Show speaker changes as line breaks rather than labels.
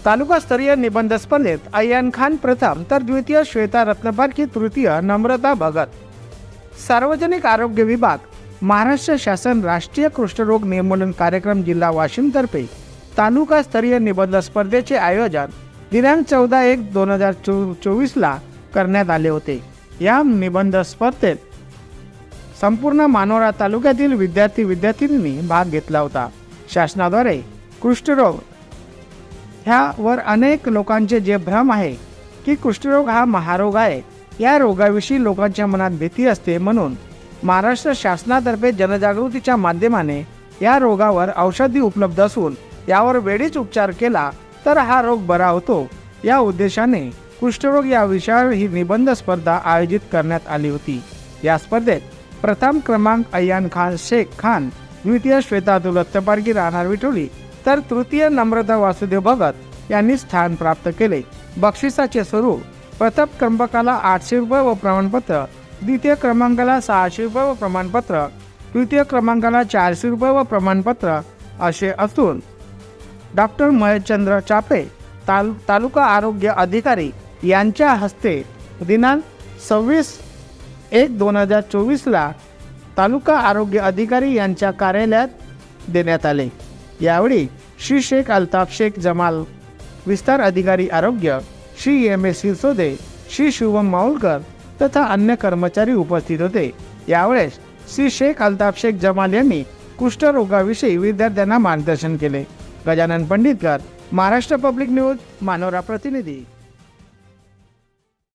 तालुकास्तरीय निबंध स्पर्धेत अय्यान खान प्रथम तर द्वितीय, श्वेता रत्नपारखी तृतीय, नम्रता भगत. सार्वजनिक आरोग्य विभाग, महाराष्ट्र शासन राष्ट्रीय कुष्ठरोग निर्मूलन कार्यक्रम जिल्हा वाशिम तर्फे तालुकास्तरीय निबंध स्पर्धेचे आयोजन दिनांक 14/1/2024 ला करण्यात आले होते. या निबंध स्पर्धेत संपूर्ण मानोरा तालुक्यातील विद्यार्थी-विद्यार्थिनींनी भाग घेतला होता. शासनाद्वारे कुष्ठरोग ह्यावर अनेक लोकांचे जे भ्रम आहे की कुष्ठरोग हा महारोग आहे, या रोगाविषयी लोकांच्या मनात भीती असते, म्हणून महाराष्ट्र शासनातर्फे जनजागृतीच्या माध्यमाने या रोगावर औषधी उपलब्ध असून यावर वेळीच उपचार केला तर हा रोग बरा होतो, या उद्देशाने कुष्ठरोग या विषयावर ही निबंध स्पर्धा आयोजित करण्यात आली होती. या स्पर्धेत प्रथम क्रमांक अय्यान खान शेख खान, द्वितीय श्वेता रत्नपारखी राहणार विठोली तर तृतीय नम्रता वासुदेव भगत यांनी स्थान प्राप्त केले. बक्षिसाचे स्वरूप प्रथम क्रमांकाला 800 रुपये व प्रमाणपत्र, द्वितीय क्रमांकाला 600 रुपये व प्रमाणपत्र, तृतीय क्रमांकाला 400 रुपये व प्रमाणपत्र असे असून डॉक्टर महेशचंद्र चापे तालुका आरोग्य अधिकारी यांच्या हस्ते दिनांक 26/1/2024 ला तालुका आरोग्य अधिकारी यांच्या कार्यालयात देण्यात आले. यावेळी श्री शेख अल्ताफ शेख जमाल विस्तार अधिकारी आरोग्य, श्री M.A. सिरसोदे, श्री शिवम माऊलकर तथा अन्य कर्मचारी उपस्थित होते. यावेळेस श्री शेख अल्ताफ शेख जमाल यांनी कुष्ठरोगाविषयी विद्यार्थ्यांना मार्गदर्शन केले. गजानन पंडितकर, महाराष्ट्र पब्लिक न्यूज, मानोरा प्रतिनिधी.